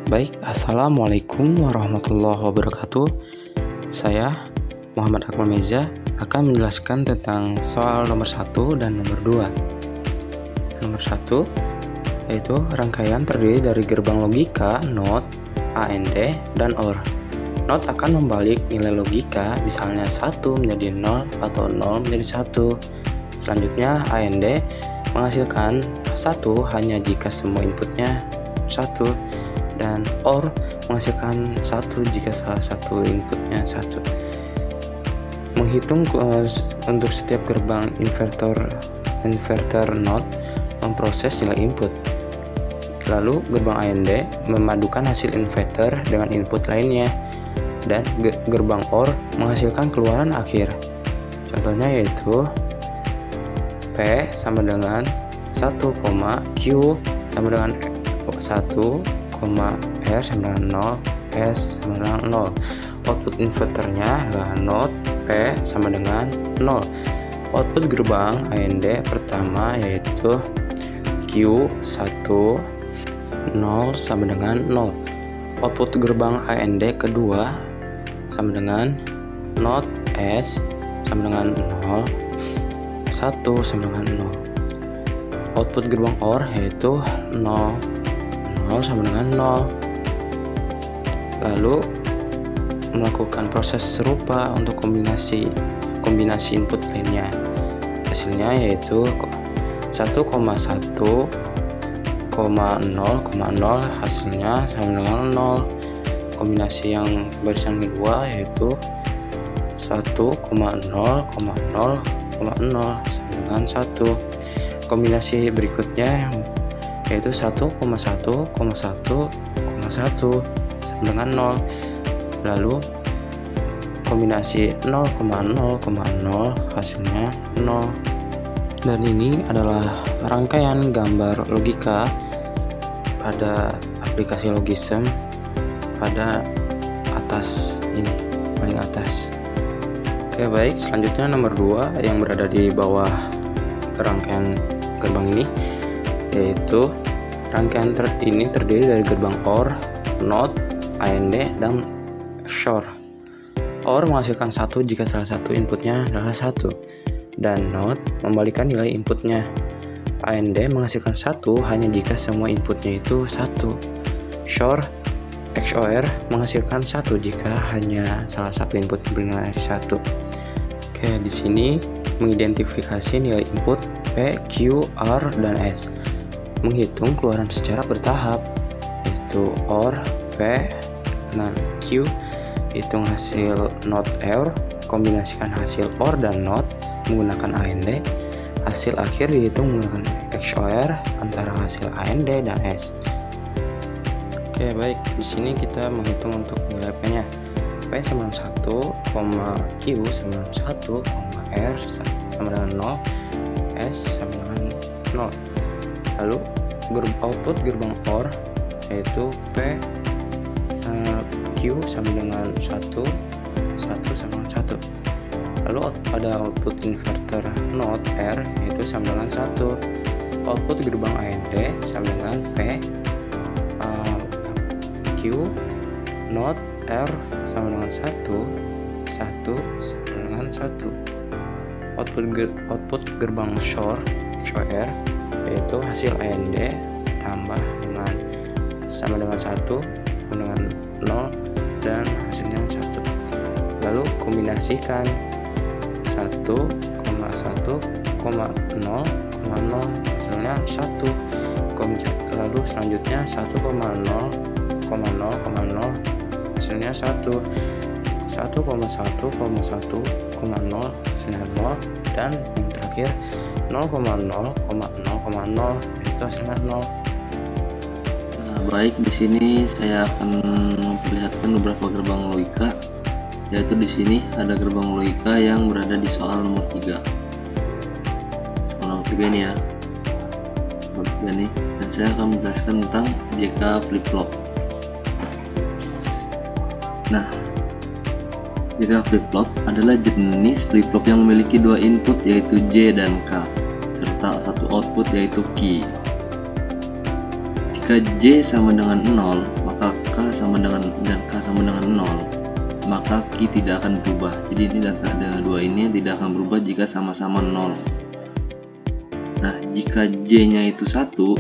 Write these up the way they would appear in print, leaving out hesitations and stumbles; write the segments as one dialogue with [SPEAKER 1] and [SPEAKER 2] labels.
[SPEAKER 1] Baik, Assalamualaikum warahmatullahi wabarakatuh. Saya Muhammad Akmal Meza akan menjelaskan tentang soal nomor 1 dan nomor 2. Nomor 1 yaitu rangkaian terdiri dari gerbang logika, NOT, AND, dan OR. NOT akan membalik nilai logika, misalnya 1 menjadi 0 atau 0 menjadi 1. Selanjutnya AND menghasilkan 1 hanya jika semua inputnya 1, dan OR menghasilkan 1 jika salah satu inputnya 1. Menghitung untuk setiap gerbang inverter NOT memproses nilai input. Lalu gerbang AND memadukan hasil inverter dengan input lainnya, dan gerbang OR menghasilkan keluaran akhir. Contohnya yaitu P sama dengan 1, Q sama dengan 1, R sama dengan 0, S sama dengan 0. Output inverternya adalah NOT P sama dengan 0. Output gerbang AND pertama yaitu Q 1, 0 sama dengan 0. Output gerbang AND kedua sama dengan NOT S sama dengan 0, 1 sama dengan 0. Output gerbang OR yaitu 0 sama dengan 0. Lalu melakukan proses serupa untuk kombinasi input lainnya. Hasilnya yaitu 1,1,0,0 hasilnya sama dengan 0. Kombinasi yang barisan kedua yaitu 1,0,0,0 sama dengan 1. Kombinasi berikutnya yaitu 1,1,1,1 sama dengan 0. Lalu kombinasi 0,0,0 hasilnya 0. Dan ini adalah rangkaian gambar logika pada aplikasi Logism pada atas ini, paling atas. Oke, baik, selanjutnya nomor 2 yang berada di bawah rangkaian gerbang ini, yaitu rangkaian ini terdiri dari gerbang OR, NOT, AND, dan XOR. OR menghasilkan 1 jika salah satu inputnya adalah 1, dan NOT membalikkan nilai inputnya. AND menghasilkan 1 hanya jika semua inputnya itu 1. XOR menghasilkan 1 jika hanya salah satu input bernilai 1. Oke, di sini mengidentifikasi nilai input P, Q, R, dan S. Menghitung keluaran secara bertahap, yaitu OR P dan Q, hitung hasil NOT OR, kombinasikan hasil OR dan NOT menggunakan AND. Hasil akhir dihitung menggunakan XOR antara hasil AND dan S. Oke, baik, di sini kita menghitung untuk nilai P-nya. P sama dengan 1, Q sama dengan 1, R sama dengan 0, S sama dengan 0. Lalu output gerbang OR yaitu P, Q sama dengan 1 sama dengan 1. Lalu pada output inverter NOT R yaitu sama dengan 1. Output gerbang AND sama dengan P, Q, NOT R sama dengan 1 sama dengan 1. Output gerbang XOR yaitu hasil AND tambah dengan sama dengan 1 sama dengan 0 dan hasilnya 1. Lalu kombinasikan 1,1,0,0 hasilnya 1. Lalu selanjutnya 1,0,0,0 hasilnya 1. 1,1,1,0 hasilnya 0, dan yang terakhir 0,0,0,0 itu hasilnya 0.
[SPEAKER 2] Nah, baik, di sini saya akan memperlihatkan beberapa gerbang logika, yaitu di sini ada gerbang logika yang berada di soal nomor 3. Soal nomor 3 ini ya. Nomor 3 nih, dan saya akan menjelaskan tentang JK flip-flop. Nah, JK flip-flop adalah jenis flip-flop yang memiliki dua input yaitu J dan K, serta satu output yaitu Q. Jika J sama dengan 0, maka dan K sama dengan 0, maka Q tidak akan berubah. Jadi ini data dua ini tidak akan berubah jika sama-sama 0. Nah, jika J-nya itu 1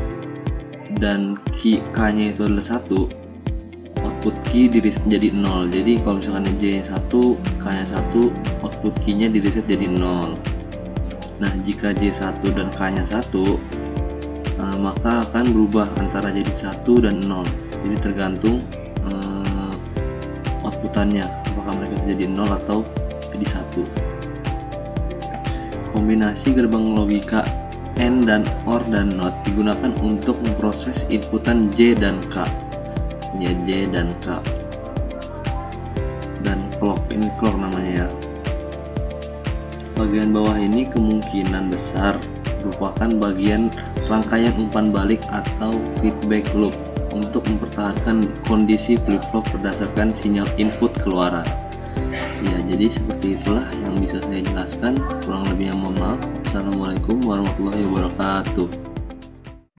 [SPEAKER 2] dan K-nya itu adalah 1, output Q di reset jadi 0. Jadi kalau misalkan J-nya 1, K-nya 1, output Q-nya di reset jadi 0. Nah, jika J1 dan K-nya 1, maka akan berubah antara jadi 1 dan 0. Jadi tergantung outputannya, apakah mereka jadi 0 atau jadi 1. Kombinasi gerbang logika AND dan OR dan NOT digunakan untuk memproses inputan J dan K. Ya, J dan K. Dan clock, ini clock namanya ya. Bagian bawah ini kemungkinan besar merupakan bagian rangkaian umpan balik atau feedback loop untuk mempertahankan kondisi flip-flop berdasarkan sinyal input keluaran. Ya, jadi seperti itulah yang bisa saya jelaskan. Kurang lebihnya mohon maaf. Assalamualaikum warahmatullahi wabarakatuh.